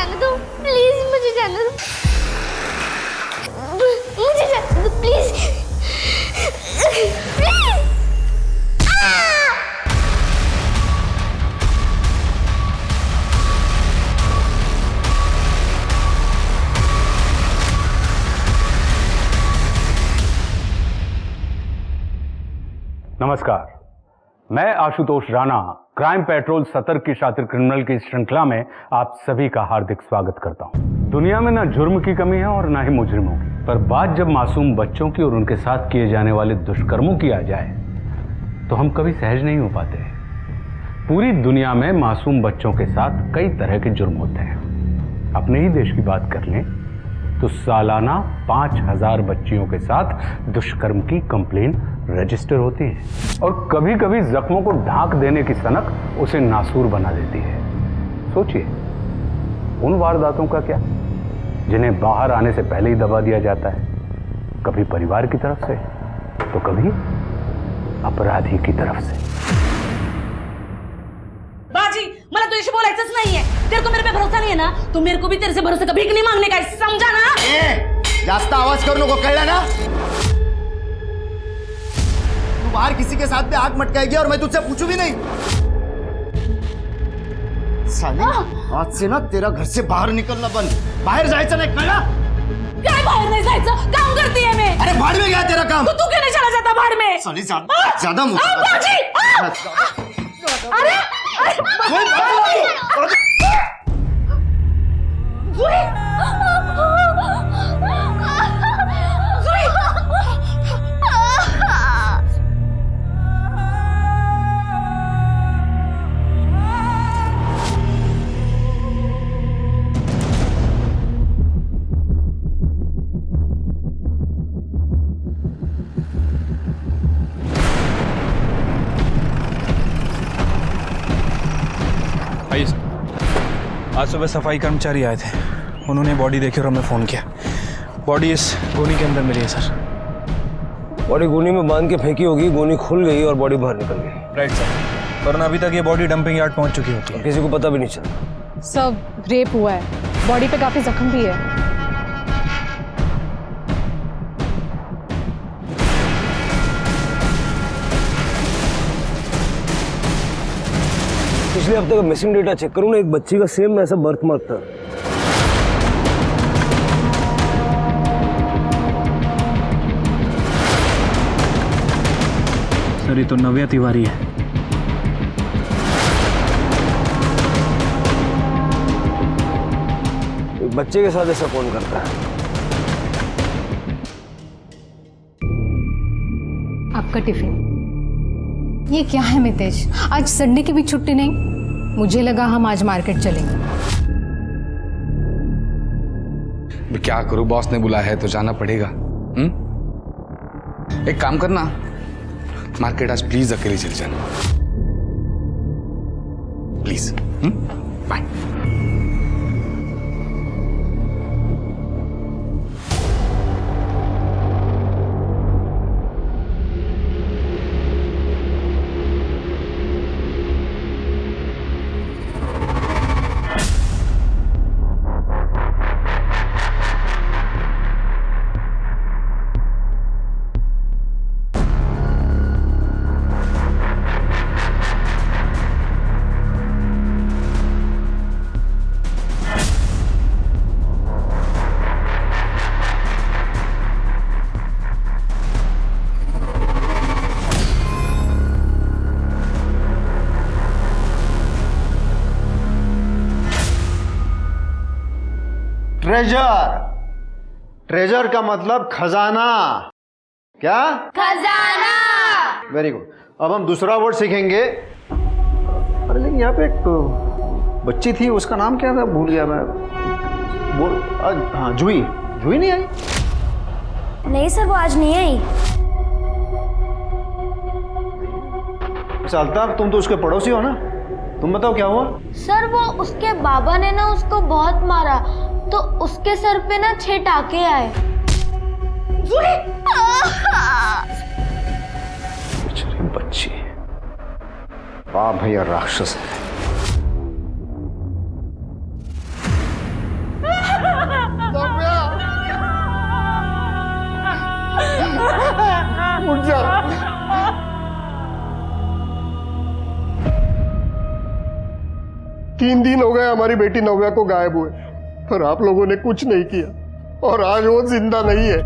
जाने दो प्लीज, मुझे जाने दो, मुझे जाने दो प्लीज प्लीज। नमस्कार, मैं आशुतोष राणा क्राइम पेट्रोल सतर्क की शातिर क्रिमिनल की श्रृंखला में आप सभी का हार्दिक स्वागत करता हूं। दुनिया में ना जुर्म की कमी है और ना ही मुजरिमों की, पर बात जब मासूम बच्चों की और उनके साथ किए जाने वाले दुष्कर्मों की आ जाए तो हम कभी सहज नहीं हो पाते। पूरी दुनिया में मासूम बच्चों के साथ कई तरह के जुर्म होते हैं। अपने ही देश की बात कर लें तो सालाना 5000 बच्चियों के साथ दुष्कर्म की कंप्लेन रजिस्टर होती है और कभी कभी जख्मों को ढांक देने की सनक उसे नासूर बना देती है। सोचिए उन वारदातों का क्या जिन्हें बाहर आने से पहले ही दबा दिया जाता है, कभी परिवार की तरफ से तो कभी अपराधी की तरफ से। बाजी, मला तुझ्याशी बोलायचंच नाहीये। तेरे को मेरे पे भरोसा नहीं है ना, तो मेरे को भी तेरे से भरोसा कभी नहीं मांगने का, समझा ना? जास्त आवाज करू नको, कळलं ना? तू बाहर किसी के साथ भी आग मटकाएगी और मैं तुझसे पूछू भी नहीं। साली, आज से ना तेरा घर से बाहर निकलना बंद, बाहर जायचं नाही, कळलं? काय बाहर नहीं जायचं? काम करती है मैं। अरे बाहर में गया तेरा काम। तो तू क्यों नहीं चला जाता बाहर में? साली ज्यादा मुझे बाजी! अरे आज सुबह सफाई कर्मचारी आए थे, उन्होंने बॉडी देखी और हमें फ़ोन किया। बॉडी इस गोनी के अंदर मिली है सर। बॉडी गोनी में बांध के फेंकी होगी, गोनी खुल गई और बॉडी बाहर निकल गई। राइट सर, वरना अभी तक ये बॉडी डंपिंग यार्ड पहुंच चुकी होती है। किसी को पता भी नहीं चला। सब रेप हुआ है, बॉडी पे काफी जख्म भी है। पिछले हफ्ते का मिसिंग डेटा चेक करूँ ना, एक बच्ची का सेम ऐसा बर्थ मार्क था। सर ये तो नव्या तिवारी है। एक बच्चे के साथ ऐसा कौन करता है? आपका टिफिन ये क्या है मितेश? आज संडे की भी छुट्टी नहीं, मुझे लगा हम आज मार्केट चलेंगे। क्या करूं, बॉस ने बुलाया है तो जाना पड़ेगा। एक काम करना, मार्केट आज प्लीज अकेले चले जाना, प्लीज। बाय। ट्रेजर, ट्रेजर का मतलब खजाना। क्या? खजाना। Very good. अब हम दूसरा वर्ड सीखेंगे। अरे लेकिन यहाँ पे एक बच्ची थी, उसका नाम क्या था, भूल गया मैं। बोल। हाँ, जूही। जूही नहीं आई? नहीं सर, वो आज नहीं आई। अल्ताफ, तुम तो उसके पड़ोसी हो ना, तुम बताओ क्या हुआ? सर वो उसके बाबा ने ना उसको बहुत मारा, तो उसके सर पे ना 6 टाके आए। बेचारी बच्ची, वाह भैया, राक्षस है। 3 दिन हो गए हमारी बेटी नव्या को गायब हुए, पर आप लोगों ने कुछ नहीं किया और आज वो जिंदा नहीं है।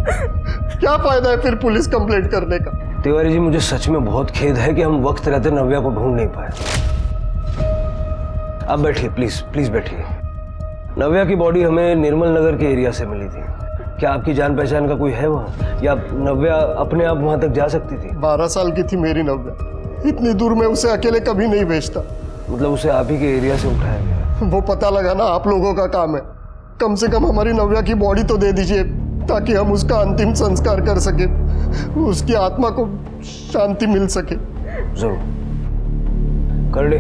क्या फायदा है फिर पुलिस कंप्लेंट करने का? तिवारी जी, मुझे सच में बहुत खेद है कि हम वक्त रहते नव्या को ढूंढ नहीं पाए। आप बैठिए, प्लीज प्लीज बैठिए। नव्या की बॉडी हमें निर्मल नगर के एरिया से मिली थी। क्या आपकी जान पहचान का कोई है वहाँ, या नव्या अपने आप वहाँ तक जा सकती थी? 12 साल की थी मेरी नव्या, इतनी दूर मैं उसे अकेले कभी नहीं भेजता। मतलब उसे आप ही के एरिया से उठाया गया? वो पता लगाना आप लोगों का काम है। कम से कम हमारी नव्या की बॉडी तो दे दीजिए ताकि हम उसका अंतिम संस्कार कर सके, उसकी आत्मा को शांति मिल सके। जरूर कर ले।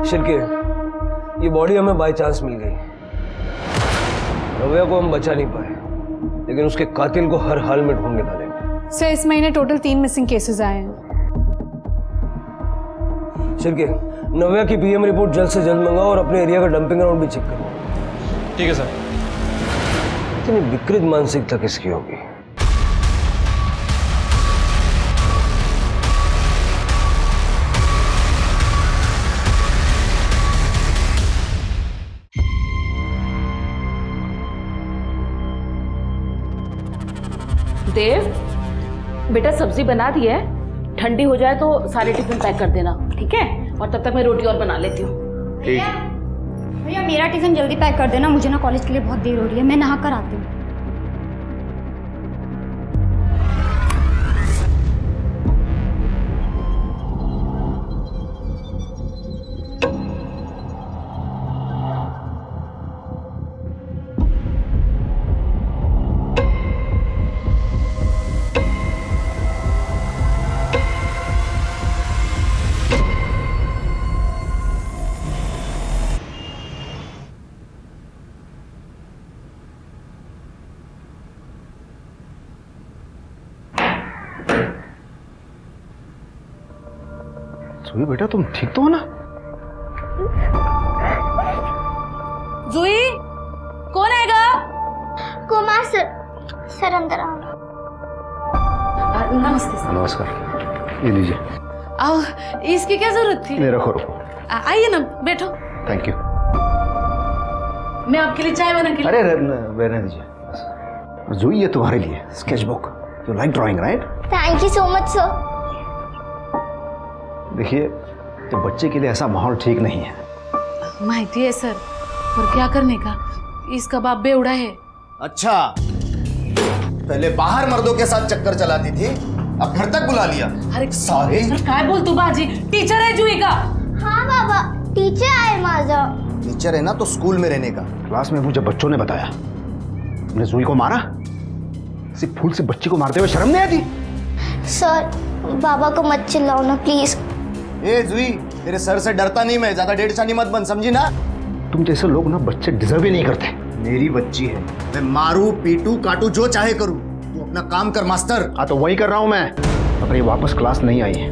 शिरके, ये बॉडी हमें बाय चांस मिल गई। नव्या को हम बचा नहीं पाए, लेकिन उसके कातिल को हर हाल में ढूंढ निकालेंगे। सर, इस महीने टोटल 3 मिसिंग केसेस आए हैं। शिरके, नव्या की पीएम रिपोर्ट जल्द से जल्द मंगाओ और अपने एरिया का डंपिंग ग्राउंड भी चेक करो। ठीक है सर। इतनी विकृत मानसिकता किसकी होगी? देव, बेटा सब्जी बना दी है, ठंडी हो जाए तो सारे टिफिन पैक कर देना, ठीक है? और तब तक मैं रोटी और बना लेती हूँ। ठीक है। भैया मेरा टिफिन जल्दी पैक कर देना, मुझे ना कॉलेज के लिए बहुत देर हो रही है, मैं नहा कर आती हूँ। जुई बेटा, तुम ठीक तो हो ना? जुई, कौन आएगा? कुमार सर अंदर आओ। नमस्ते सर। नमस्कार, ये लीजिए। आओ, इसकी क्या जरूरत थी? नहीं, रखो रखो। आइए ना, बैठो। Thank you. मैं आपके लिए चाय बना के अरे रहने दीजिए। जुई, ये तुम्हारे लिए sketch book. You like drawing, right? Thank you so much sir. देखिए, तो बच्चे के लिए ऐसा माहौल ठीक नहीं है। माहिती है सर, पर क्या करने का, इसका बाप बेवड़ा है। अच्छा, पहले बाहर मर्दों के साथ चक्कर चलाती थी, अब घर तक बुला लिया। अरे सारे काय बोल तू बाजी, टीचर है जुई का। हाँ बाबा, टीचर आए माझा। टीचर है ना तो स्कूल में रहने का। क्लास में मुझे बच्चों ने बताया तुमने जुई को मारा। सिर्फ फूल से बच्ची को मारते हुए शर्म नहीं आती? सर, बाबा को मत चिल्लाओ ना प्लीज। ए जुई, तेरे सर से डरता नहीं मैं, ज्यादा डेढ़ छानी मत बन, समझी ना? तुम जैसे लोग ना बच्चे डिजर्व ही नहीं करते। मेरी बच्ची है, मैं मारू पीटू काटू जो चाहे करूं, तू अपना काम कर मास्टर। हाँ, तो वही कर रहा हूं मैं। अगर ये वापस क्लास नहीं आई है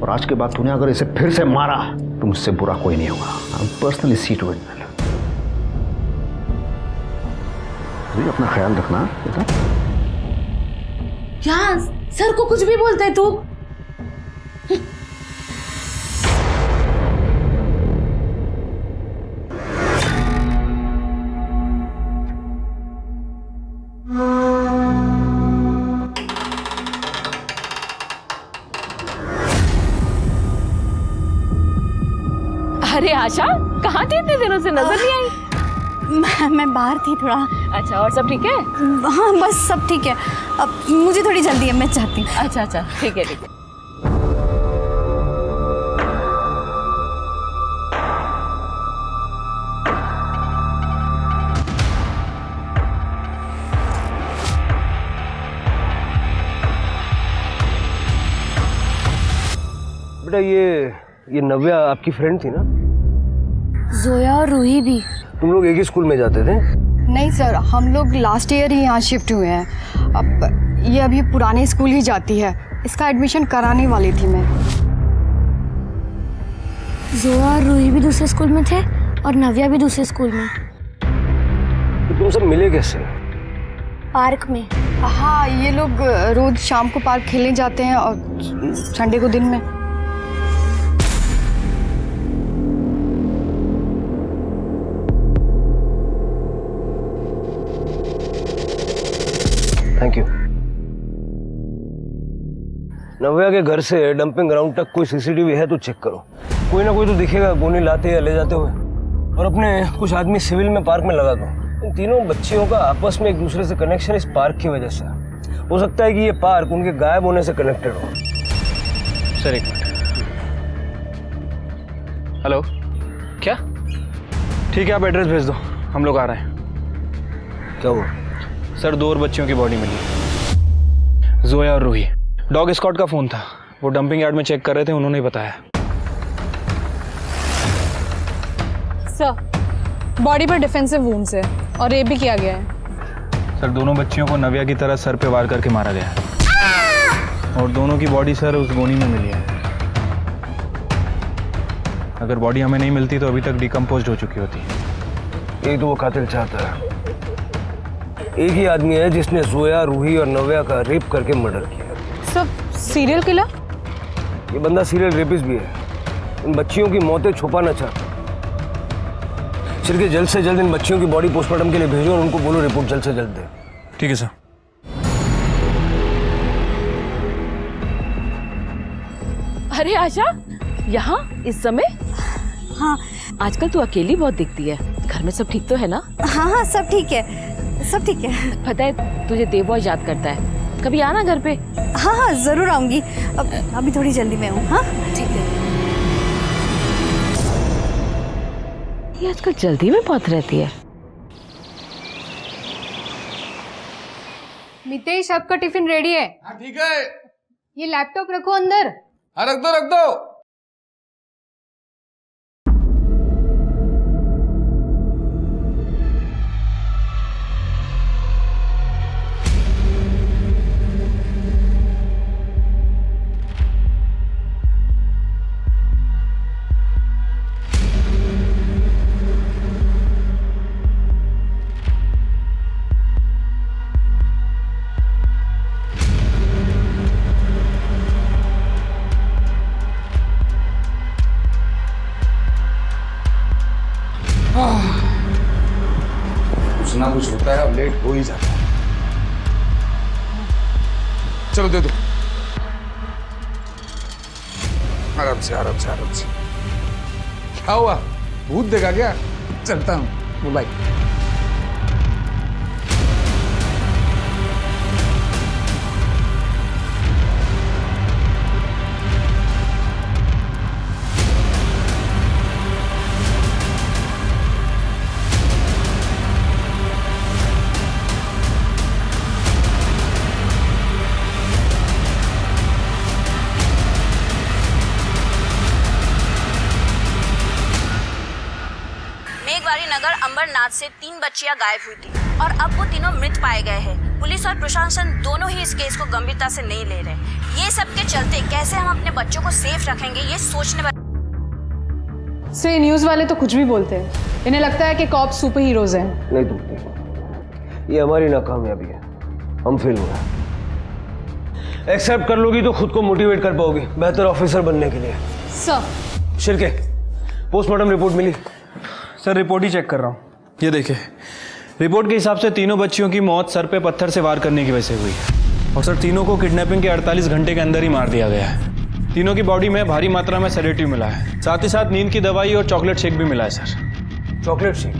और आज के बाद तूने अगर इसे फिर से मारा तो मुझसे बुरा कोई नहीं होगा। I am personally see to it. अपना ख्याल रखना बेटा। क्या सर को कुछ भी बोलता है तू? अरे आशा, कहाँ थी इतने दिनों से, नजर नहीं आई? मैं बाहर थी थोड़ा। अच्छा, और सब ठीक है? हाँ बस सब ठीक है, अब मुझे थोड़ी जल्दी है, मैं चाहती हूँ। अच्छा अच्छा, ठीक है ठीक है। बेटा, ये नव्या आपकी फ्रेंड थी ना? जोया और रूही भी। तुम लोग एक ही स्कूल में जाते थे? नहीं सर, हम लोग लास्ट ईयर ही यहाँ शिफ्ट हुए हैं। अब ये अभी पुराने स्कूल ही जाती है, इसका एडमिशन कराने वाली थी मैं। जोया और रूही भी दूसरे स्कूल में थे और नव्या भी दूसरे स्कूल में। तो तुम सब मिले कैसे? पार्क में हाँ, ये लोग रोज शाम को पार्क खेलने जाते हैं और संडे को दिन में। Thank you. नव्या के घर से डंपिंग ग्राउंड तक कोई सीसीटीवी है तो चेक करो। कोई ना कोई तो दिखेगा गोनी लाते या ले जाते हुए। और अपने कुछ आदमी सिविल में पार्क में लगा दो। इन तीनों बच्चियों का आपस में एक दूसरे से कनेक्शन इस पार्क की वजह से हो सकता है कि ये पार्क उनके गायब होने से कनेक्टेड हो। सर एक मिनट। हेलो, क्या? ठीक है, आप एड्रेस भेज दो, हम लोग आ रहे हैं। क्या हुआ? सर 2 और बच्चियों की बॉडी मिली, जोया और रूही। डॉग स्क्वाड का फोन था, वो डंपिंग यार्ड में चेक कर रहे थे, उन्होंने ही बताया। सर, बॉडी पर डिफेंसिव वुंड्स है और रेप भी किया गया है। सर दोनों बच्चियों को नव्या की तरह सर पे वार करके मारा गया है और दोनों की बॉडी सर उस गोनी में मिली है। अगर बॉडी हमें नहीं मिलती तो अभी तक डिकम्पोज हो चुकी होती। एक तो वो कातिल चाहता है, एक ही आदमी है जिसने जोया, रूही और नव्या का रेप करके मर्डर किया। सब सीरियल किलर? ये बंदा सीरियल रेपिस्ट भी है। इन बच्चियों की मौतें छुपाना चाहता है। जल्द से जल्द इन बच्चियों की बॉडी पोस्टमार्टम के लिए भेजो और उनको बोलो रिपोर्ट जल्द से जल्द दे। ठीक है सर। अरे आशा, यहाँ इस समय? हाँ, आजकल तू अकेली बहुत दिखती है। घर में सब ठीक तो है ना? हाँ हाँ, सब ठीक है, सब ठीक है। पता है तुझे देव बहुत याद करता है, कभी आना घर पे। हाँ हाँ, जरूर आऊंगी। अभी थोड़ी जल्दी में हूँ। हाँ ठीक है। ये आजकल जल्दी में बहुत रहती है। मितेश, आपका टिफिन रेडी है। हाँ ठीक है। ये लैपटॉप रखो अंदर। हाँ रख दो रख दो। कुछ ना कुछ होता है और लेट हो ही जाता है। चलो दे दो। आराम से आराम से आराम से। क्या हुआ, भूत देखा क्या? चलता हूँ, बाय। नगर अंबरनाथ से 3 बच्चियां गायब हुई थी और अब वो तीनों मृत पाए गए हैं। पुलिस और प्रशासन दोनों ही इस केस को गंभीरता से नहीं ले रहे। ये सब के चलते कैसे हम अपने बच्चों को सेफ रखेंगे, ये सोचने से न्यूज वाले तो कुछ भी बोलते हैं। इन्हें लगता है कि कॉप्स सुपर हीरोज हैं। नहीं टूटती, ये हमारी नाकामयाबी है। हम फेल हो गए। एक्सेप्ट कर लोगी तो खुद को मोटिवेट कर पाओगी बेहतर ऑफिसर बनने के लिए। सर, शिरके, पोस्टमार्टम रिपोर्ट मिली? सर रिपोर्ट ही चेक कर रहा हूँ। ये देखिए, रिपोर्ट के हिसाब से तीनों बच्चियों की मौत सर पे पत्थर से वार करने की वजह से हुई है और सर तीनों को किडनैपिंग के 48 घंटे के अंदर ही मार दिया गया है। तीनों की बॉडी में भारी मात्रा में सेडेटिव मिला है, साथ ही साथ नींद की दवाई और चॉकलेट शेक भी मिला है सर। Chocolate shake?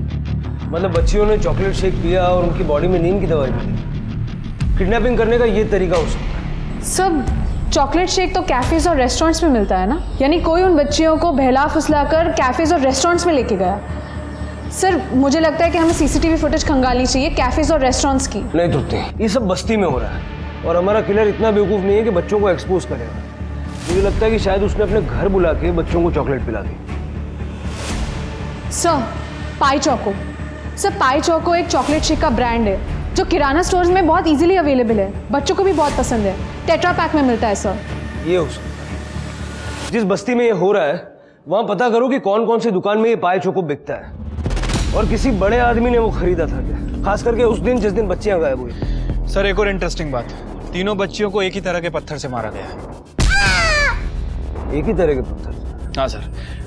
मतलब बच्चियों ने चॉकलेट शेक पिया और उनकी बॉडी में नींद की दवाई मिली? किडनैपिंग करने का ये तरीका हो सकता है? सब चॉकलेट शेक तो कैफेज और रेस्टोरेंट्स में मिलता है ना, यानी कोई उन बच्चियों को बहला फुसला कर कैफेज और रेस्टोरेंट्स में लेके गया। सर मुझे लगता है कि हमें सीसीटीवी फुटेज खंगालनी चाहिए कैफेज और रेस्टोरेंट्स की। नहीं तुरते, ये सब बस्ती में हो रहा है और हमारा किलर इतना बेवकूफ नहीं है कि बच्चों को एक्सपोज करेगा। मुझे लगता है कि शायद उसने अपने घर बुला के बच्चों को चॉकलेट पिला दी। Sir Pie Choco, Sir Pie Choco एक चॉकलेट शेक का ब्रांड है जो किराना स्टोर्स में बहुत इजीली अवेलेबल है, बच्चों को भी बहुत पसंद है, टेट्रा पैक में मिलता है सर। ये हो सकता है। जिस बस्ती में ये हो रहा है वहां पता करो कि कौन कौन सी दुकान में ये पाई चोको बिकता है और किसी बड़े आदमी ने वो खरीदा था क्या, खास करके उस दिन जिस दिन बच्चियां गायब हुई। सर एक और इंटरेस्टिंग बात, तीनों बच्चियों को एक ही तरह के पत्थर से मारा गया है। एक ही तरह के पत्थर? हाँ सर,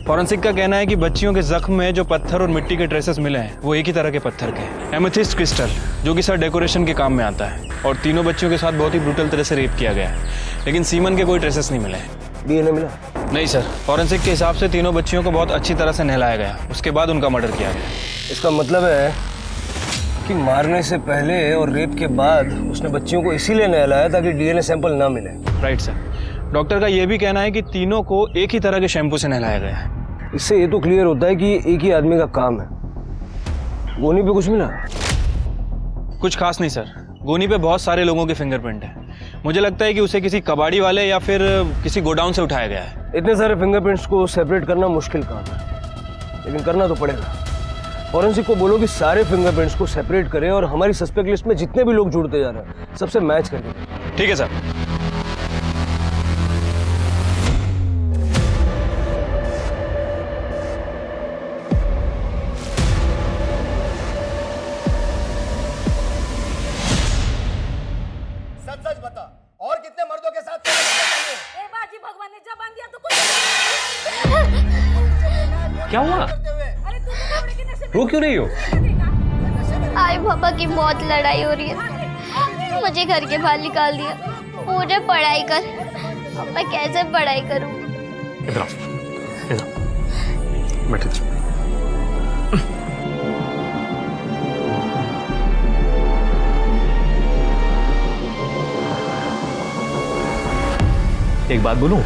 फॉरेंसिक का कहना है कि बच्चियों के जख्म में जो पत्थर और मिट्टी के ट्रेसेस मिले हैं वो एक ही तरह के पत्थर के हैं, एमेथिस्ट क्रिस्टल, जो कि सर डेकोरेशन के काम में आता है। और तीनों बच्चियों के साथ बहुत ही ब्रूटल तरह से रेप किया गया है, लेकिन सीमन के कोई ट्रेसेस नहीं मिले। डीएनए मिला? नहीं सर, फॉरेंसिक के हिसाब से तीनों बच्चियों को बहुत अच्छी तरह से नहलाया गया, उसके बाद उनका मर्डर किया गया। इसका मतलब है कि मारने से पहले और रेप के बाद उसने बच्चियों को इसीलिए नहलाया ताकि डीएनए सैंपल ना मिले। राइट सर, डॉक्टर का यह भी कहना है कि तीनों को एक ही तरह के शैम्पू से नहलाया गया है। इससे ये तो क्लियर होता है कि एक ही आदमी का काम है। गोनी पे कुछ मिला? कुछ खास नहीं सर, गोनी पे बहुत सारे लोगों के फिंगरप्रिंट है। मुझे लगता है कि उसे किसी कबाड़ी वाले या फिर किसी गोडाउन से उठाया गया है। इतने सारे फिंगरप्रिंट्स को सेपरेट करना मुश्किल काम है, लेकिन करना तो पड़ेगा। फॉरेंसिक को बोलो कि सारे फिंगरप्रिंट्स को सेपरेट करें और हमारी सस्पेक्ट लिस्ट में जितने भी लोग जुड़ते जा रहे हैं सबसे मैच करके। ठीक है सर। सच बता, और कितने मर्दों के साथ ए बाजी भगवान ने जब बांध दिया तो कुछ क्या हुआ? रो क्यों रही हो? आई पापा की बहुत लड़ाई हो रही है, मुझे घर के बाहर निकाल दिया। मुझे पढ़ाई कर, अब मैं कैसे पढ़ाई करूँ? इधर आओ, इधर आओ, बैठे जाओ। एक बात बोलूं,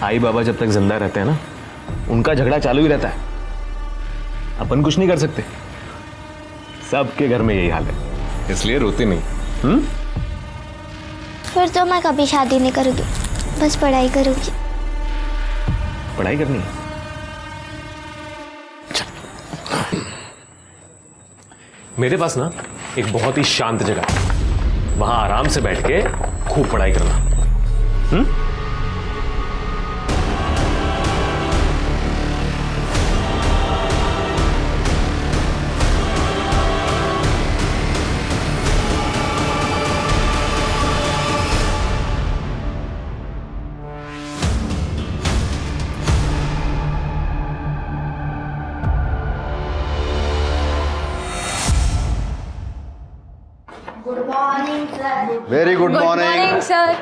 आई बाबा जब तक जिंदा रहते हैं ना, उनका झगड़ा चालू ही रहता है। अपन कुछ नहीं कर सकते, सबके घर में यही हाल है, इसलिए रोते नहीं। फिर तो मैं कभी शादी नहीं करूँगी, बस पढ़ाई करूँगी। पढ़ाई करनी है? मेरे पास ना एक बहुत ही शांत जगह है, वहां आराम से बैठ के खूब पढ़ाई करना। Good morning sir. Very good morning sir.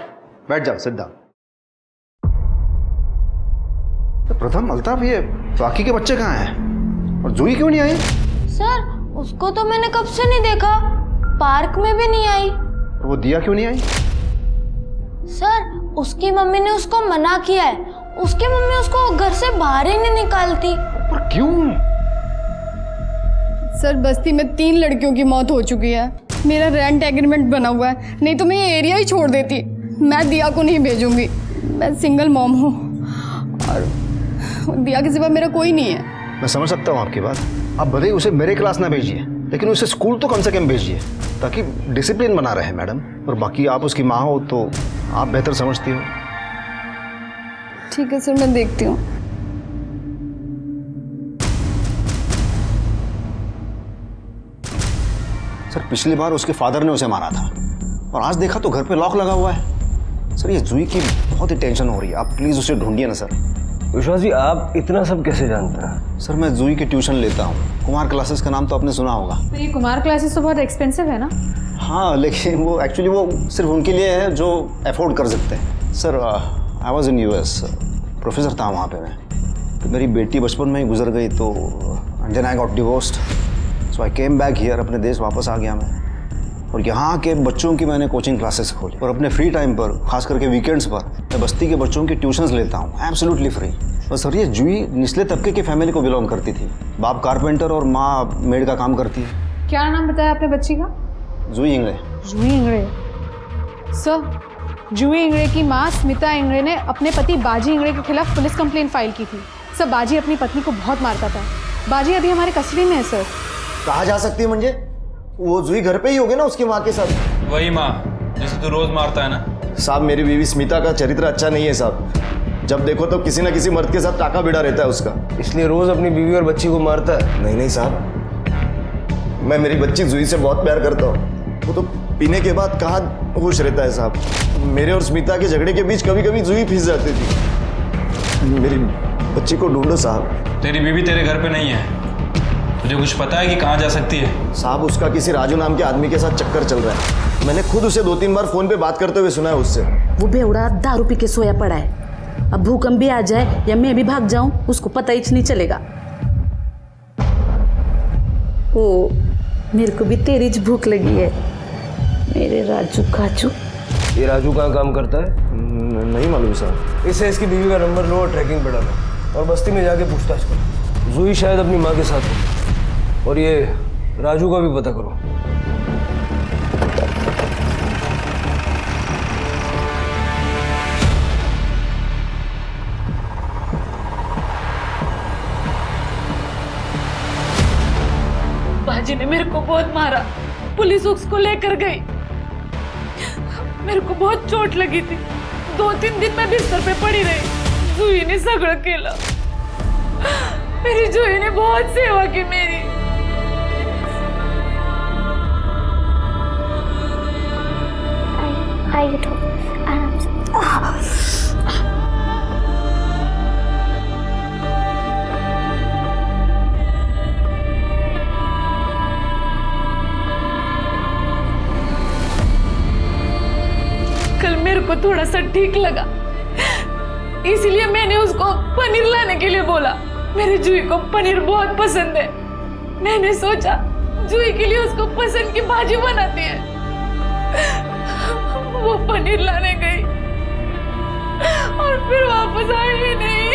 बैठ जाओ, सिट डाउन। प्रथम, अल्ताफ, ये बाकी के बच्चे कहाँ हैं? और जूही क्यों नहीं आई? सर उसको तो मैंने कब से नहीं देखा, पार्क में भी नहीं आई। और वो दिया क्यों नहीं आई? सर उसकी मम्मी ने उसको मना किया है, उसकी मम्मी उसको घर से बाहर ही नहीं निकालती। पर क्यों? सर बस्ती में 3 लड़कियों की मौत हो चुकी है, मेरा रेंट एग्रीमेंट बना हुआ है, नहीं तो मैं ये एरिया ही छोड़ देती। मैं दिया को नहीं भेजूंगी, मैं सिंगल मॉम हूँ और दिया के सिवा मेरा कोई नहीं है। मैं समझ सकता हूँ आपकी बात। आप भले ही उसे मेरे क्लास ना भेजिए, लेकिन उसे स्कूल तो कम से कम भेजिए ताकि डिसिप्लिन बना रहे मैडम। और बाकी आप उसकी माँ हो तो आप बेहतर समझती हो। ठीक है सर, मैं देखती हूँ। सर पिछली बार उसके फादर ने उसे मारा था और आज देखा तो घर पे लॉक लगा हुआ है। सर ये जूही की बहुत ही टेंशन हो रही है, आप प्लीज़ उसे ढूंढिए ना सर। विश्वास जी, आप इतना सब कैसे जानते हैं? सर मैं जूही की ट्यूशन लेता हूँ, कुमार क्लासेस का नाम तो आपने सुना होगा। ये कुमार क्लासेस तो बहुत एक्सपेंसिव है ना? हाँ, लेकिन वो एक्चुअली वो सिर्फ उनके लिए है जो अफोर्ड कर सकते हैं। Sir I was in US, professor था वहाँ पे मैं। तो मेरी बेटी बचपन में ही गुजर गई, तो then I got divorced, so I came back here, अपने देश वापस आ गया मैं। और यहाँ के बच्चों की मैंने कोचिंग क्लासेस खोली और अपने फ्री टाइम पर, खास करके वीकेंड्स पर, मैं बस्ती के बच्चों की ट्यूशन्स लेता हूँ एब्सोल्युटली फ्री। और सर ये जूही निचले तबके की फैमिली को बिलोंग करती थी, बाप कारपेंटर और माँ मेड का काम करती है। क्या नाम बताया आपने बच्ची का? जूही इंगड़े। जूही इंगड़े। सर जूही इंगड़े की माँ स्मिता इंगड़े ने अपने पति बाजी इंगड़े के खिलाफ पुलिस कंप्लेन फाइल की थी। सर बाजी अपनी पत्नी को बहुत मारता था। बाजी अभी हमारे कस्टडी में है सर। कहाँ जा सकती है मुझे? वो जूही घर पे ही होगी ना उसकी माँ के साथ? वही माँ जिसे तू रोज मारता है ना? साहब मेरी बीवी स्मिता का चरित्र अच्छा नहीं है साहब, जब देखो तो किसी ना किसी मर्द के साथ टाका भिड़ा रहता है उसका, इसलिए रोज अपनी बीवी और बच्ची को मारता है। नहीं नहीं साहब, मैं मेरी बच्ची जूही से बहुत प्यार करता हूँ। वो तो पीने के बाद कहाँ होश रहता है साहब। मेरे और स्मिता के झगड़े के बीच कभी कभी जूही फंस जाती थी। मेरी बच्ची को ढूंढो साहब। तेरी बीवी तेरे घर पे नहीं है, तुझे कुछ पता है कि कहाँ जा सकती है? साहब उसका किसी राजू नाम के आदमी के साथ चक्कर चल रहा है। मैंने खुद उसे 2-3 बार फोन पे बात करते हुए सुना है उससे। वो बेवड़ा दारू पी के सोया पड़ा है। अब भूकंप भी आ जाए या मैं भी भाग जाऊं, उसको पता ही नहीं चलेगा। ओ, मेरे को भी तेरी ज भूख लगी है, मेरे राजू काजू। ये राजू कहाँ काम करता है? नहीं मालूम साहब। इसे इसकी बीवी का नंबर लो और ट्रैकिंग पे डालो और बस्ती में जाके पूछताछ करो। जूही शायद अपनी माँ के साथ हो, और ये राजू का भी पता करो। बाजी ने मेरे को बहुत मारा, पुलिस उसको लेकर गई। मेरे को बहुत चोट लगी थी, 2-3 दिन मैं बिस्तर पे पड़ी रही। जूही ने सगळं केलं, मेरी जूही ने बहुत सेवा की मेरी। आई उठो आराम से। कल मेरे को थोड़ा सा ठीक लगा, इसलिए मैंने उसको पनीर लाने के लिए बोला। मेरी जूही को पनीर बहुत पसंद है। मैंने सोचा जूही के लिए उसको पसंद की भाजी बनाती है। वो पनीर लाने गई और फिर वापस आई ही नहीं।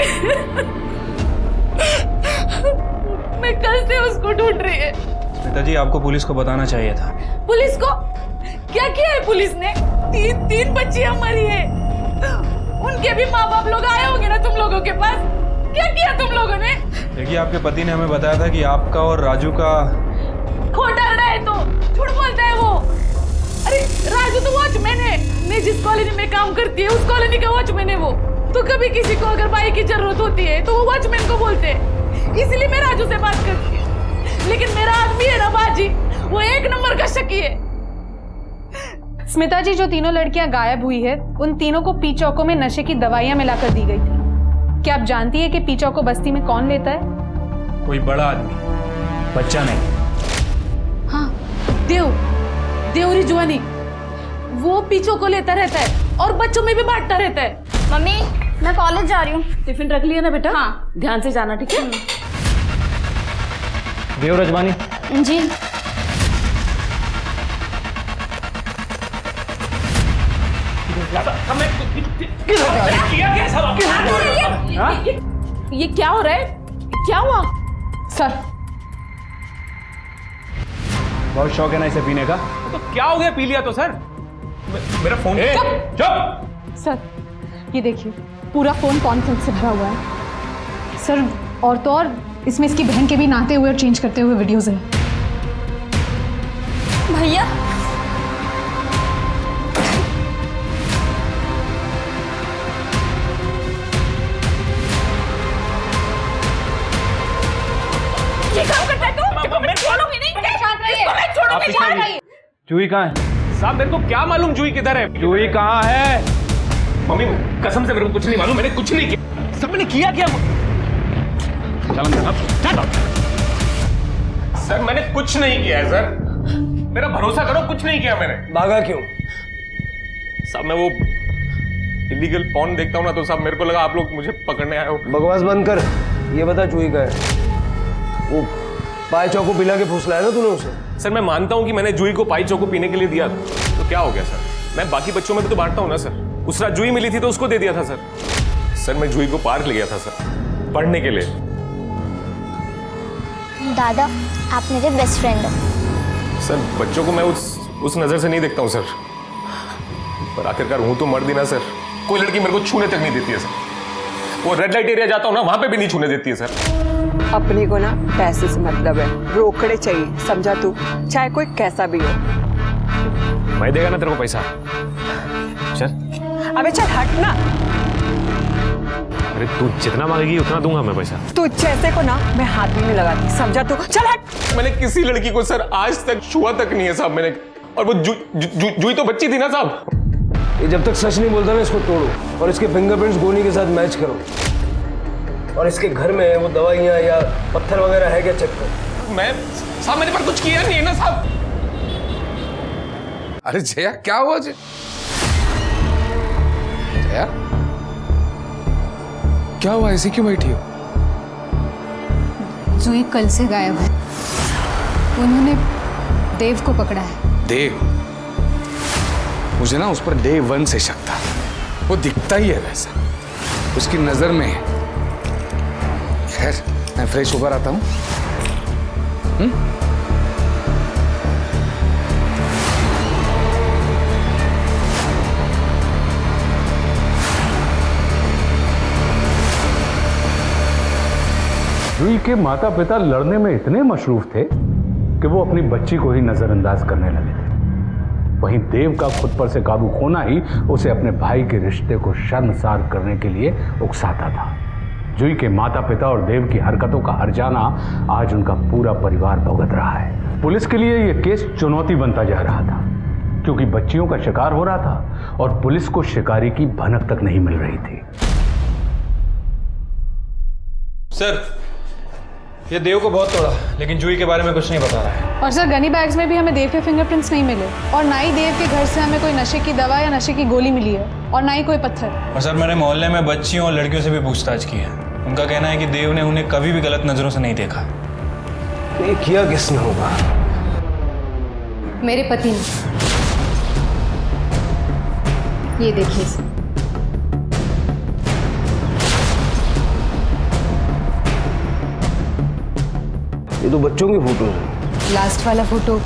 मैं कल से उसको ढूंढ रही है। पिताजी आपको पुलिस को बताना चाहिए था। पुलिस को क्या किया है? पुलिस ने तीन बच्चियां मरी है। उनके भी माँ बाप लोग आए होंगे ना तुम लोगों के पास। क्या किया तुम लोगों ने? देखिए आपके पति ने हमें बताया था कि आपका और राजू का खोटा रहा है, तो झूठ बोलता है वो। अरे राजू तो वॉचमैन है, मैं जिस कॉलोनी में काम करती है उस कॉलोनी का वॉचमैन है वो। तो कभी किसी को अगर भाई की जरूरत होती है तो वो वॉचमैन को बोलते हैं, इसलिए मैं राजू से बात करती हूँ। लेकिन मेरा आदमी है ना बाजी, वो 1 नंबर का शकी है। स्मिता जी, जो तीनों लड़कियां गायब हुई है, उन तीनों को पी चौको में नशे की दवाइयां मिलाकर दी गई थी। क्या आप जानती है कि पी चौको बस्ती में कौन लेता है? कोई बड़ा आदमी, बच्चा नहीं। हाँ, देवरी जुआनी, वो पीछों को लेता रहता है और बच्चों में भी बांटता रहता है। मम्मी, मैं कॉलेज जा रही हूँ। टिफिन रख लिया ना बेटा? हाँ। ध्यान से जाना, ठीक है? देव रजवानी जी। ये क्या हो रहा है? क्या हुआ? सर, बहुत शौक है ना इसे पीने का। तो क्या हो गया? पी लिया तो सर। मेरा फोन। चुप। सर ये देखिए, पूरा फोन कॉन्फ्रेंस से भरा हुआ है सर। और तो और इसमें इसकी बहन के भी नहाते हुए और चेंज करते हुए वीडियोस हैं। भैया, ये काम करता है तू? मैं छोड़ूंगी नहीं। शांत रहिए। मैं छोड़ूंगी, शांत रहिए। जूही कहाँ है? साहब मेरे को क्या मालूम जूही किधर है? जूही कहाँ है? मम्मी कसम से मेरे को कुछ नहीं मालूम, मैंने कुछ नहीं किया। सर मैंने किया क्या? सर मैंने कुछ नहीं किया है सर, मेरा भरोसा करो, कुछ नहीं किया मैंने। भागा क्यों? साहब मैं वो इलीगल पॉर्न देखता हूँ ना, तो साहब मेरे को लगा आप लोग मुझे पकड़ने आए हो। बकवास बंद कर। ये बता जूही का है? वो पाए चौको पिला के फुसलाया ना तूने उसे? सर मैं मानता हूँ कि मैंने जूही को पाई चौको पीने के लिए दिया था, तो क्या हो गया सर? मैं बाकी बच्चों में भी तो बांटता हूँ ना सर। उस रात जूही मिली थी तो उसको दे दिया था सर। सर मैं जूही को पार्क ले गया था सर, पढ़ने के लिए। दादा आप मेरे बेस्ट फ्रेंड हो। सर बच्चों को मैं उस नजर से नहीं देखता हूँ सर, पर आखिरकार हूं तो मर्द ही ना सर। कोई लड़की मेरे को छूने तक नहीं देती है सर। वो रेड लाइट एरिया जाता हूँ ना, वहां पे भी नहीं छूने देती है सर। अपने को ना पैसे से मतलब है, रोकड़े चाहिए, समझा तू? चाहे कोई कैसा भी हो। मैं देगा ना तेरे को पैसा? चल। अबे चल हट ना। अरे तू जितना मांगेगी उतना दूंगा मैं पैसा। तू जैसे को ना मैं हाथ भी नहीं लगाती, समझा तू? चल हट। मैंने किसी लड़की को सर आज तक छुआ तक नहीं है साहब मैंने, और वो जुई तो बच्ची थी ना साहब। ये जब तक सच नहीं बोलता ना इसको तोड़ो और इसके फिंगरप्रिंट्स गोनी के साथ मैच करो, और इसके घर में वो दवाइयाँ या पत्थर वगैरह है क्या चेक करो। मैं साहब मैंने पर कुछ किया नहीं है ना साहब। अरे जया क्या हुआ जया? क्या हुआ, ऐसी क्यों बैठी हो? जुई कल से गायब है। उन्होंने देव को पकड़ा है। देव? मुझे ना उस पर डे 1 से शक था, वो दिखता ही है वैसा, उसकी नजर में। खैर मैं फ्रेश होकर आता हूं। जुई के माता पिता लड़ने में इतने मशरूफ थे कि वो अपनी बच्ची को ही नजरअंदाज करने लगे थे। वहीं देव का खुद पर से काबू खोना ही उसे अपने भाई के रिश्ते को शर्मसार करने के लिए उकसाता था। जुई के माता पिता और देव की हरकतों का हर्जाना आज उनका पूरा परिवार भुगत रहा है। पुलिस के लिए यह केस चुनौती बनता जा रहा था, क्योंकि बच्चियों का शिकार हो रहा था और पुलिस को शिकारी की भनक तक नहीं मिल रही थी। सर, ये देव को बहुत तोड़ा, लेकिन जुई के बारे में कुछ नहीं बता रहा है। और सर, गनी बैग्स में भी हमें देव के फिंगरप्रिंट्स नहीं मिले, और ना ही देव के घर से हमें कोई नशे की दवा या नशे की गोली मिली है, और ना ही कोई पत्थर। और सर, मैंने मोहल्ले में बच्चियों और लड़कियों से भी पूछताछ की है। उनका कहना है कि देव ने उन्हें कभी भी गलत नजरों से नहीं देखा। ये किया किसने होगा? मेरे पति ने। ये देखिए सर। ये तो बच्चों की फोटो है। लास्ट वाला फोटो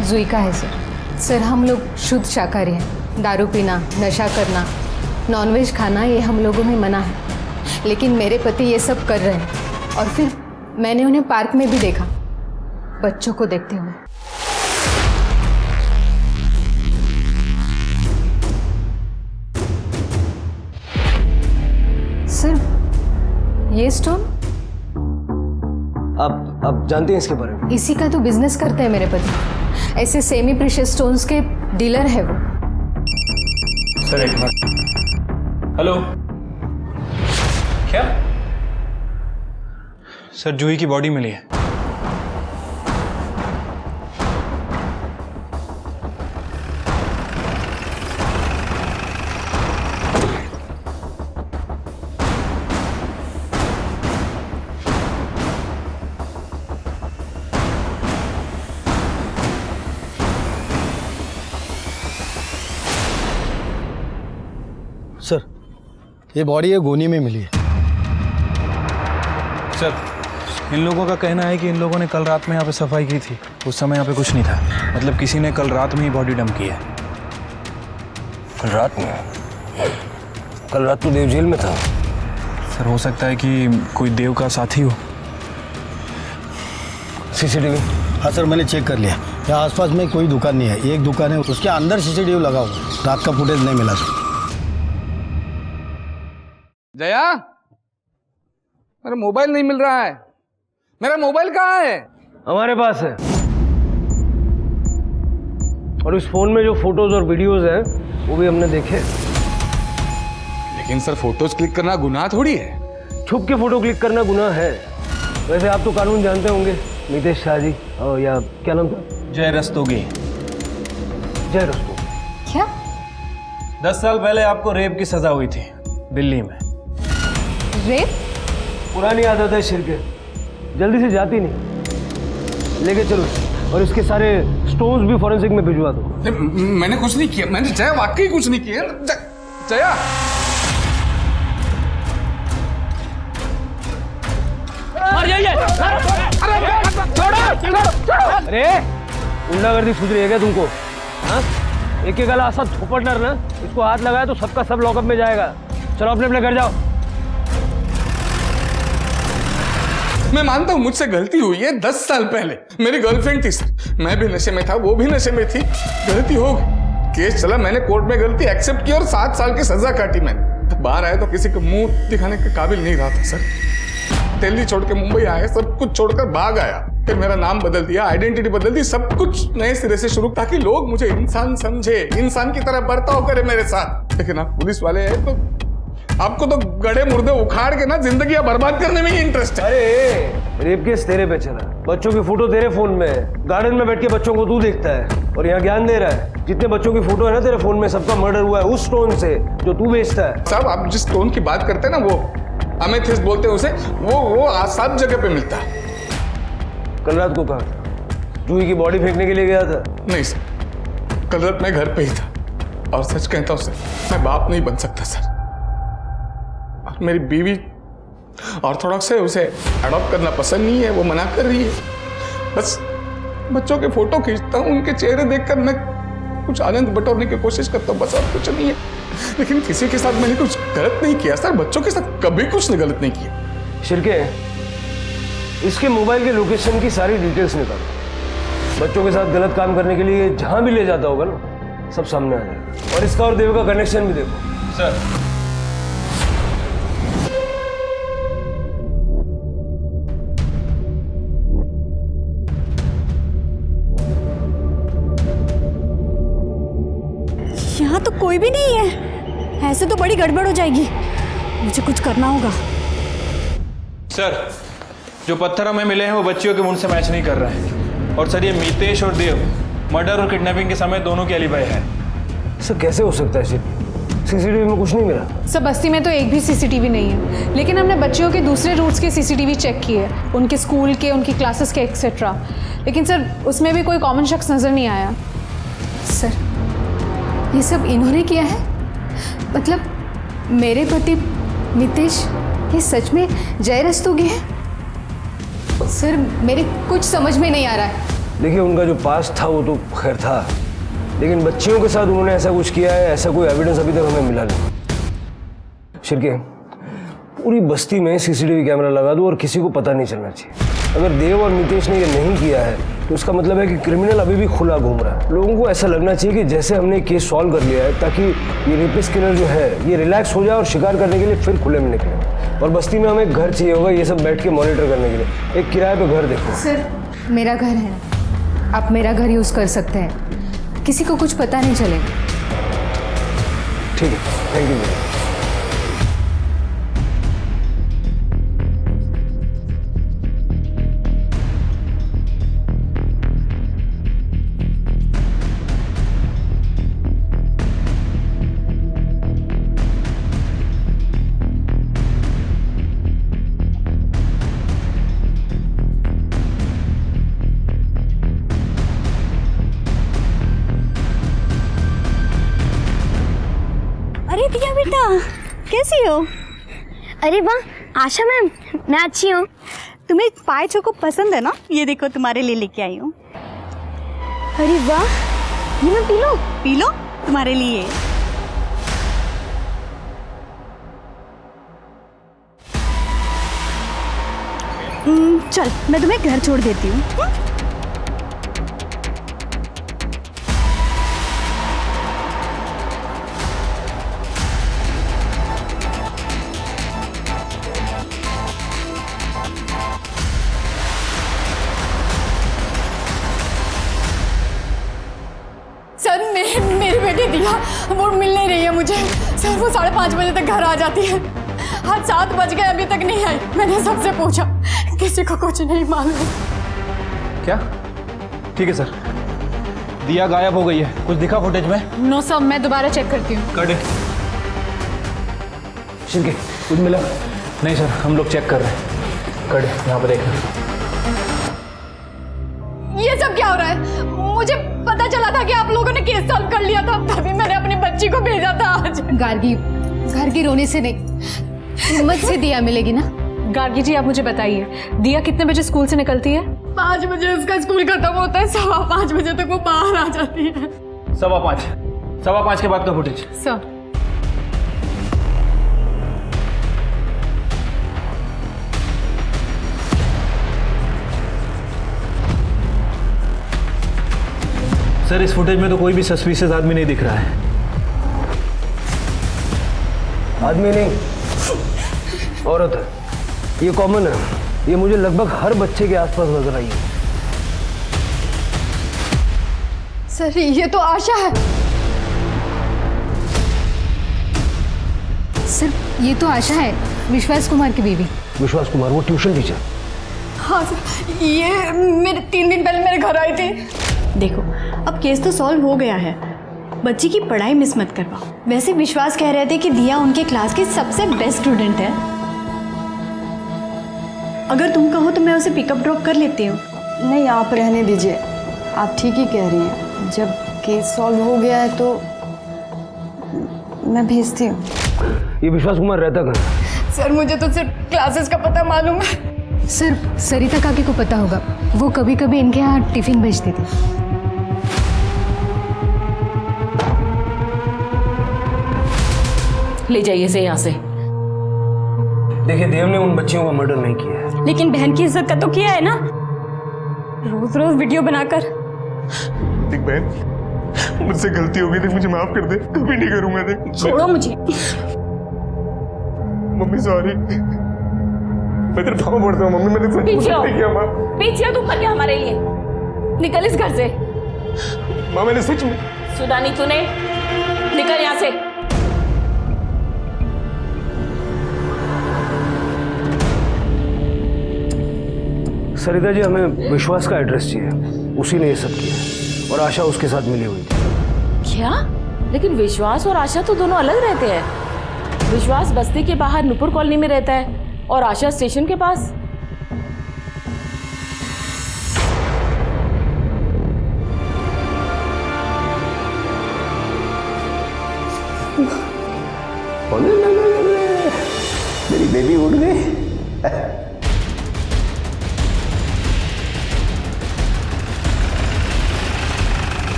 जुई का है सर। सर, हम लोग शुद्ध शाकाहारी हैं। दारू पीना, नशा करना, नॉनवेज खाना ये हम लोगों में मना है, लेकिन मेरे पति ये सब कर रहे हैं। और फिर मैंने उन्हें पार्क में भी देखा, बच्चों को देखते हुए। सर, ये स्टोन आप जानते हैं इसके बारे में? इसी का तो बिजनेस करते हैं मेरे पति। ऐसे सेमी प्रीशियस स्टोन्स के डीलर है वो। सर एक मिनट। हेलो, क्या? सर, जुई की बॉडी मिली है। सर, ये बॉडी ये गोनी में मिली है। सर, इन लोगों का कहना है कि इन लोगों ने कल रात में यहाँ पे सफाई की थी। उस समय यहाँ पे कुछ नहीं था, मतलब किसी ने कल रात में ही बॉडी डंप की है। कल रात में? कल रात तो देव जेल में था। सर, हो सकता है कि कोई देव का साथी हो। सीसीटीवी? हाँ सर, मैंने चेक कर लिया। यहाँ आसपास में कोई दुकान नहीं है, एक दुकान है, उसके अंदर सीसीटीवी लगा हुआ। रात का फुटेज नहीं मिला सर। जया, मेरा मोबाइल नहीं मिल रहा है। मेरा मोबाइल कहाँ है? हमारे पास है, और इस फोन में जो फोटोज और वीडियोज हैं वो भी हमने देखे। लेकिन सर, फोटोज क्लिक करना गुनाह थोड़ी है। छुप के फोटो क्लिक करना गुनाह है। वैसे आप तो कानून जानते होंगे, मितेश शाह जी, और या क्या नाम था? जय रस्तोगी। जय रस्तोगी। क्या? 10 साल पहले आपको रेप की सजा हुई थी दिल्ली में। रेप? पुरानी आदत है शिर के, जल्दी से जाती नहीं। लेके चलो, और इसके सारे स्टोन्स भी फॉरेंसिक में भिजवा दो। मैंने कुछ नहीं किया, मैंने जया वाकई कुछ नहीं किया। जया, अरे गुंडागर्दी सूझ रही है क्या तुमको? हाँ, एक एक गला ऐसा थोपटनर ना, इसको हाथ लगाया तो सबका सब लॉकअप में जाएगा। चलो अपने अपने घर जाओ। मैं मानता हूँ मुझसे गलती हुई है। 10 साल पहले मेरी गर्लफ्रेंड थी सर, मैं भी नशे में था, वो भी नशे में थी, गलती हो गई, केस चला, मैंने कोर्ट में गलती एक्सेप्ट की और 7 साल की सजा काटी मैंने। बाहर आया तो किसी को मुंह दिखाने के काबिल नहीं रहा था सर। दिल्ली छोड़ के मुंबई आया, सब कुछ छोड़कर भाग आया, फिर मेरा नाम बदल दिया, आइडेंटिटी बदल दी, सब कुछ नए सिरे से शुरू, ताकि लोग मुझे इंसान समझे, इंसान की तरह बर्ताव करे मेरे साथ। लेकिन आप पुलिस वाले हैं तो आपको तो गड़े मुर्दे उखाड़ के ना जिंदगी बर्बाद करने में ही इंटरेस्ट है। अरे रेप केस तेरे पे चला, बच्चों की फोटो तेरे फोन में है, गार्डन में बैठ के बच्चों को तू देखता है और यहाँ ज्ञान दे रहा है। जितने बच्चों की फोटो है ना तेरे फोन में, सबका मर्डर हुआ है उस टोन से जो तू बेचता है। साहब आप जिस टोन की बात करते हैं ना, वो अमेथिस्ट बोलते हैं उसे, वो सब जगह पे मिलता है। कल रात को कहा जूही की बॉडी फेंकने के लिए गया था? नहीं सर, कल रात मैं घर पे ही था और सच कहता हूं सर, मैं बाप नहीं बन सकता सर। और मेरी बीवी ऑर्थोडॉक्स है, उसे अडॉप्ट करना पसंद नहीं है, वो मना कर रही है। बस बच्चों के फोटो खींचता हूँ, उनके चेहरे देखकर मैं कुछ आनंद बटोरने की कोशिश करता हूँ, बस और कुछ नहीं है। लेकिन किसी के साथ मैंने कुछ गलत नहीं किया सर, बच्चों के साथ कभी कुछ गलत नहीं किया। शिरके, इसके मोबाइल के लोकेशन की सारी डिटेल्स निकालो। बच्चों के साथ गलत काम करने के लिए जहां भी ले जाता होगा ना, सब सामने आ जाएगा। और इसका और देव का कनेक्शन भी देखो। सर यहाँ तो कोई भी नहीं है, ऐसे तो बड़ी गड़बड़ हो जाएगी, मुझे कुछ करना होगा। सर, जो पत्थर हमें मिले हैं वो बच्चियों के मुंह से मैच नहीं कर रहे हैं। और सर, ये मितेश और देव मर्डर और किडनैपिंग के समय दोनों के एलिबाई है। सर कैसे हो सकता है? सीसीटीवी में कुछ नहीं मिला। सब बस्ती में तो एक भी सीसीटीवी नहीं है, लेकिन हमने बच्चियों के दूसरे रूट्स के सीसीटीवी चेक किए, उनके स्कूल के, उनकी क्लासेस के एक्सेट्रा, लेकिन सर उसमें भी कोई कॉमन शख्स नज़र नहीं आया। सर ये सब इन्होंने किया है? मतलब मेरे पति मितेश ये सच में जय रस्तोगी है? सर मेरे कुछ समझ में नहीं आ रहा है। देखिए, उनका जो पास था वो तो खैर था, लेकिन बच्चियों के साथ उन्होंने ऐसा कुछ किया है, ऐसा कोई एविडेंस अभी तक हमें मिला नहीं। शिरके, पूरी बस्ती में सीसीटीवी कैमरा लगा दो और किसी को पता नहीं चलना चाहिए। अगर देव और मितेश ने ये नहीं किया है तो उसका मतलब है कि क्रिमिनल अभी भी खुला घूम रहा है। लोगों को ऐसा लगना चाहिए कि जैसे हमने केस सॉल्व कर लिया है, ताकि ये रेपिस्ट किलर जो है ये रिलैक्स हो जाए और शिकार करने के लिए फिर खुले में निकले। और बस्ती में हमें घर चाहिए होगा ये सब बैठ के मॉनिटर करने के लिए। एक किराए पे घर देखो। सर मेरा घर है, आप मेरा घर यूज़ कर सकते हैं, किसी को कुछ पता नहीं चलेगा। ठीक है, थैंक यू। अरे दिया बेटा, कैसी हो? अरे वाह आशा मैम, मैं अच्छी हूँ। तुम्हें पाए चोको पसंद है ना? ये देखो तुम्हारे लिए लेके आई हूँ। अरे वाह, ये मैं पी लो? पी लो, तुम्हारे लिए। चल मैं तुम्हें घर छोड़ देती हूँ। सर मेरी बेटी दिया वो मिल नहीं रही है मुझे। सर वो 5:30 बजे तक घर आ जाती है, आज 7 बज गए अभी तक नहीं आई। मैंने सबसे पूछा, किसी को कुछ नहीं मालूम। क्या? ठीक है सर, दिया गायब हो गई है, कुछ दिखा फुटेज में? नो सर, मैं दोबारा चेक करती हूँ। कर दे। शिरके, कुछ मिला? नहीं सर, हम लोग चेक कर रहे हैं। कर दे, यहाँ पर देखना। ये सब क्या हो रहा है? मुझे पता चला था कि आप लोगों ने केस सॉल्व कर लिया था, तभी मैंने अपनी बच्ची को भेजा था आज। गार्गी, घर की रोने से नहीं, हिम्मत से दिया मिलेगी ना। गार्गी जी आप मुझे बताइए, दिया कितने बजे स्कूल से निकलती है? 5 बजे उसका स्कूल खत्म होता है, 5:15 बजे तक वो बाहर आ जाती है। 5:15 के बाद का फुटेज। सर सर इस फुटेज में तो कोई भी सस्पिशियस आदमी नहीं दिख रहा है। आदमी नहीं, औरत है। ये कॉमन है, ये मुझे लगभग हर बच्चे के आसपास नजर आई है। सर ये तो आशा है। सर ये तो आशा है, विश्वास कुमार की बीवी। विश्वास कुमार, वो ट्यूशन टीचर। हाँ सर, ये मेरे 3 दिन पहले मेरे घर आई थी। देखो अब केस तो सॉल्व हो गया है, बच्ची की पढ़ाई मिस मत करवाओ। वैसे विश्वास कह रहे थे कि दिया उनके क्लास की सबसे बेस्ट स्टूडेंट है। अगर तुम कहो तो मैं उसे पिकअप ड्रॉप कर लेती हूँ। नहीं, आप रहने दीजिए, आप ठीक ही कह रही हैं। जब केस सॉल्व हो गया है तो मैं भेजती हूँ। ये विश्वास कुमार रहता कहाँ? सर मुझे तो सिर्फ क्लासेस का पता मालूम है। सर सरिता काकी को पता होगा, वो कभी कभी इनके यहाँ टिफिन भेजती थी। ले जाइए इसे यहाँ से। देखिए, देव ने उन बच्चियों का मर्डर नहीं किया है। लेकिन बहन की इज्जत का तो किया है ना, रोज रोज वीडियो बनाकर। देख बहन, मुझसे गलती हो गई थी, मुझे माफ कर दे, कभी नहीं करूंगा। देख छोड़ो मुझे। मम्मी सॉरी, मैं तेरे पापा पड़ता हूँ। मम्मी मैंने सच नहीं किया। माँ पीछे तुम पर क्या हमारे लिए, निकल इस घर से। माँ मैंने सच में सुना नहीं तूने, निकल यहाँ से। सरिता जी, हमें विश्वास का एड्रेस चाहिए, उसी ने ये सब किया और आशा उसके साथ मिली हुई थी। क्या? लेकिन विश्वास और आशा तो दोनों अलग रहते हैं। विश्वास बस्ती के बाहर नुपुर कॉलोनी में रहता है और आशा स्टेशन के पास। मेरी बेबी उड़ गई।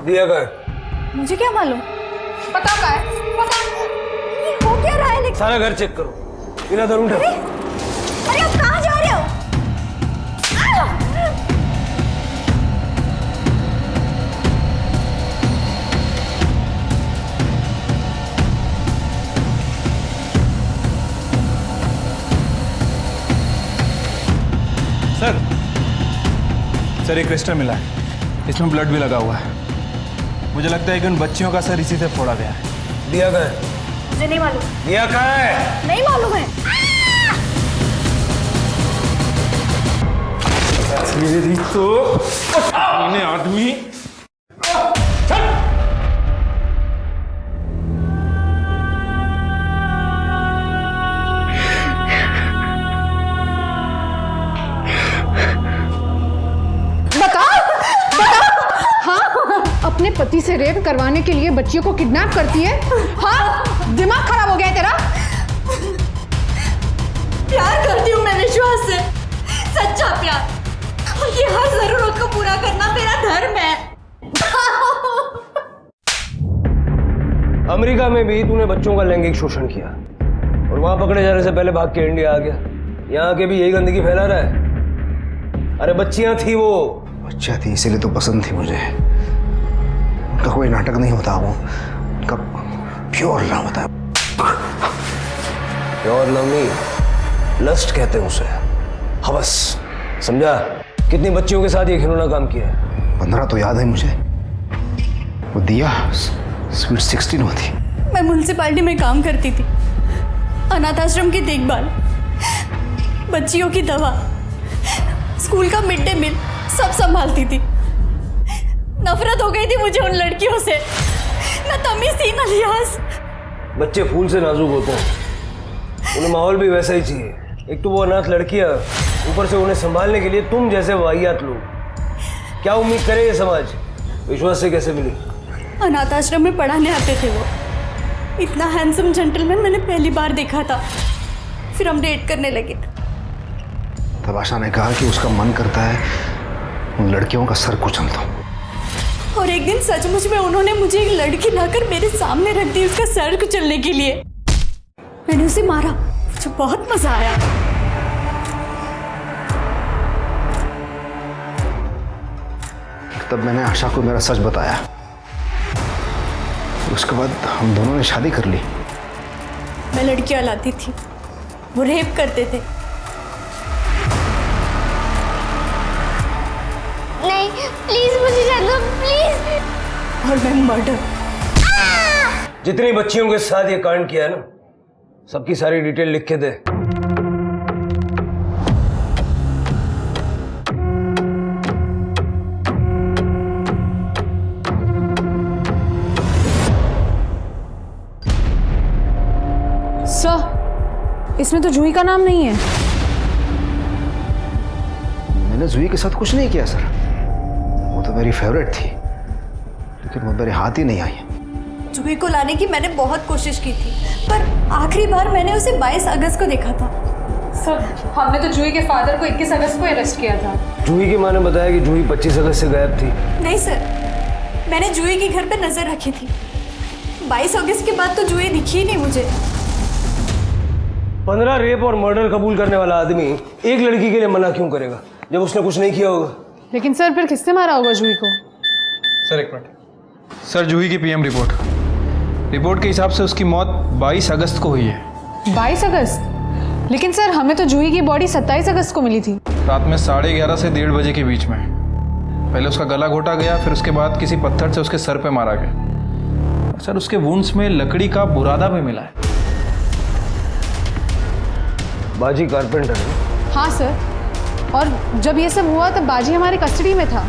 दिया का है? मुझे क्या मालूम, पता का है, पता। ये हो क्या रहा है? सारा घर चेक करो, बिना दर उठा। अरे आप कहाँ जा रहे हो? सर एक क्रिस्टल मिला है, इसमें ब्लड भी लगा हुआ है। मुझे लगता है कि उन बच्चियों का सर इसी से फोड़ा गया है। दिया कहाँ है? मुझे नहीं मालूम। दिया कहाँ है? नहीं मालूम है। मेरी तो आदमी अपने पति से रेप करवाने के लिए बच्चियों को किडनैप करती है? हाँ, दिमाग खराब हो गया है तेरा? प्यार करती हूँ मैं विश्वास से, सच्चा प्यार, और ये हर जरूरत को पूरा करना मेरा धर्म है। अमेरिका में भी तूने बच्चों का लैंगिक शोषण किया और वहां पकड़े जाने से पहले भाग के इंडिया आ गया। यहाँ के भी यही गंदगी फैला रहा है। अरे बच्चियां थी, वो बच्चा थी इसीलिए तो पसंद थी मुझे। उनका कोई नाटक नहीं होता, वो उनका प्योर लव होता है। प्योर लव नहीं, लस्ट कहते हैं उसे, हवस। समझा? कितनी बच्चियों के साथ ये खिलौना काम किया है? 15 तो याद है मुझे। वो दिया स्वीट 16 होती। मैं म्युनिसिपैलिटी में काम करती थी, अनाथ आश्रम की देखभाल, बच्चियों की दवा, स्कूल का मिड डे मील सब संभालती थी। नफरत हो गई थी मुझे उन लड़कियों से, न तमीज थी न लिहाज। बच्चे फूल से नाजुक होते हैं, उन्हें माहौल भी वैसा ही चाहिए। एक तो वो अनाथ लड़कियां, ऊपर से उन्हें संभालने के लिए तुम जैसे वाहियात लोग। क्या उम्मीद करे ये समाज? विश्वास से कैसे मिली? अनाथ आश्रम में पढ़ाने आते थे वो। इतना हैंडसम जेंटलमैन मैंने पहली बार देखा था। फिर हम डेट करने लगे। तब आशा ने कहा कि उसका मन करता है उन लड़कियों का सर कुचल दो। और एक दिन सचमुच में उन्होंने मुझे एक लड़की लाकर मेरे सामने रख दी उसका सर कुचलने के लिए। मैंने उसे मारा, मुझे बहुत मजा आया। तब मैंने आशा को मेरा सच बताया। उसके बाद हम दोनों ने शादी कर ली। मैं लड़कियां लाती थी, वो रेप करते थे। नहीं प्लीज मुझे जाने दो प्लीज। और मैं मर्डर। जितनी बच्चियों के साथ ये कांड किया है ना, सबकी सारी डिटेल लिख के दे। सर, इसमें तो जूही का नाम नहीं है। मैंने जूही के साथ कुछ नहीं किया सर। वो तो मेरी फेवरेट थी, लेकिन वो मेरे हाथ ही नहीं आई। जूही को लाने की मैंने बहुत कोशिश की थी, पर आखिरी बार मैंने उसे 22 अगस्त को देखा था। सर, हमने तो जूही के फादर को 21 अगस्त को अरेस्ट किया था। जूही की माँ ने बताया कि जूही 25 अगस्त से गायब थी। नहीं सर, मैंने जूही के घर पे नजर रखी थी। 22 अगस्त के बाद तो जूही दिखी ही नहीं मुझे। 15 रेप और मर्डर कबूल करने वाला आदमी एक लड़की के लिए मना क्यों करेगा जब उसने कुछ नहीं किया होगा? लेकिन सर, फिर किसने मारा होगा जूही को? सर एक मिनट। सर, जूही की पीएम रिपोर्ट के हिसाब से उसकी मौत 22 अगस्त को हुई है। 22 अगस्त? लेकिन सर, हमें तो जूही की बॉडी 27 अगस्त को मिली थी। रात में 11:30 से 1:30 बजे के बीच में। पहले उसका गला घोटा गया, फिर उसके बाद किसी पत्थर से उसके सर पे मारा गया। और सर, उसके वुंड्स में लकड़ी का बुरादा भी मिला है। बाजी कारपेंटर है? हाँ सर, और जब ये सब हुआ तब बाजी हमारे कस्टडी में था।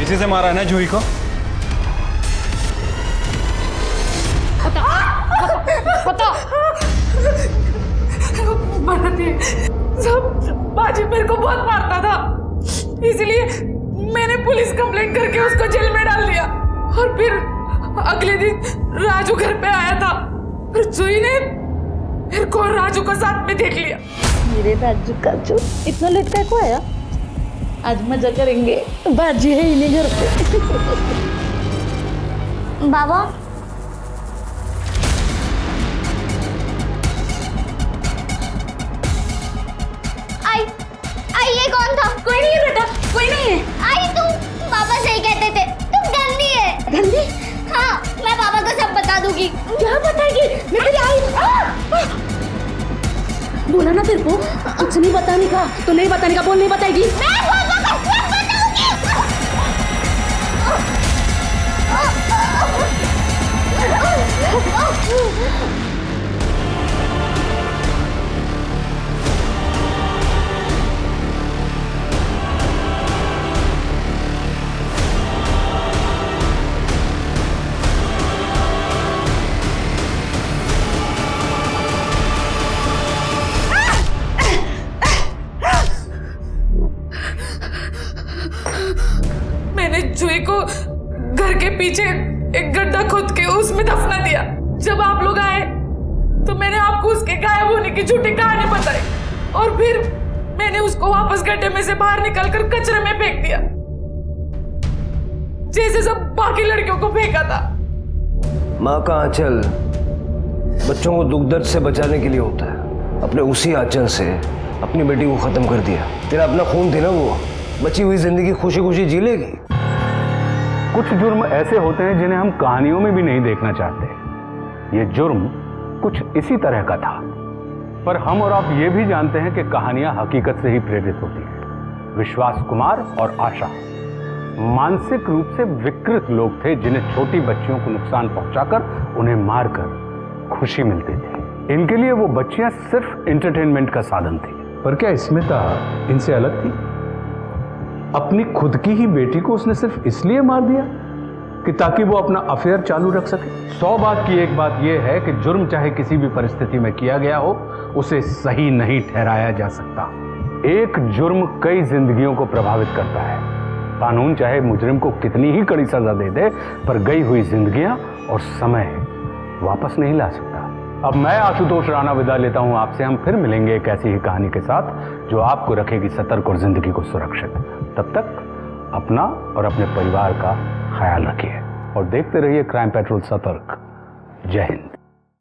इसी से मारा है ना जूही को? सब बाजी मेरे को बहुत मारता था, इसलिए मैंने पुलिस कंप्लेंट करके उसको जेल में डाल दिया। और फिर अगले दिन राजू घर पे आया था, फिर जूही ने मेरे को और राजू को साथ में देख लिया। मेरे राजू का जो इतना लेट का को आया? आज मजा करेंगे, बाजी है ही नहीं घर पे। बाबा, आई ये कौन था? कोई नहीं है बेटा, कोई नहीं है। आई तू, पापा सही कहते थे, तुम गंदी है। गंदी? हाँ, मैं पापा को सब बता दूंगी। क्या बताएगी? मैं तेरी आई। बोला ना तेरे को कुछ नहीं बताने का, तो नहीं बताने का, बोल नहीं बताएगी। मैं पापा को सब बताऊंगी। मैंने जूही को घर के पीछे एक गड्ढा खोद के उसमें दफना दिया। जब आप लोग आए तो मैंने आपको उसके गायब होने की झूठी कहानी बताई, और फिर मैंने उसको वापस गड्ढे में से बाहर निकालकर कचरे में फेंक दिया, जैसे सब बाकी लड़कियों को फेंका था। माँ का आंचल बच्चों को दुख दर्द से बचाने के लिए होता है। अपने उसी आंचल से अपनी बेटी को खत्म कर दिया। तेरा अपना खून थी ना वो, बची हुई जिंदगी खुशी खुशी जी लेगी। कुछ जुर्म ऐसे होते हैं जिन्हें हम कहानियों में भी नहीं देखना चाहते। ये जुर्म कुछ इसी तरह का था, पर हम और आप ये भी जानते हैं कि कहानियां हकीकत से ही प्रेरित होती हैं। विश्वास कुमार और आशा मानसिक रूप से विकृत लोग थे, जिन्हें छोटी बच्चियों को नुकसान पहुंचाकर उन्हें मारकर खुशी मिलती थी। इनके लिए वो बच्चियां सिर्फ एंटरटेनमेंट का साधन थी। पर क्या स्मिता इनसे अलग थी? अपनी खुद की ही बेटी को उसने सिर्फ इसलिए मार दिया कि ताकि वो अपना अफेयर चालू रख सके। 100 बात की एक बात यह है कि जुर्म चाहे किसी भी परिस्थिति में किया गया हो, उसे सही नहीं ठहराया जा सकता। एक जुर्म कई जिंदगियों को प्रभावित करता है। कानून चाहे मुजरिम को कितनी ही कड़ी सजा दे दे, पर गई हुई जिंदगियां और समय वापस नहीं ला सकता। अब मैं आशुतोष राणा विदा लेता हूं आपसे। हम फिर मिलेंगे एक ऐसी ही कहानी के साथ जो आपको रखेगी सतर्क और जिंदगी को सुरक्षित। तब तक अपना और अपने परिवार का ख्याल रखिए और देखते रहिए क्राइम पेट्रोल सतर्क। जय हिंद।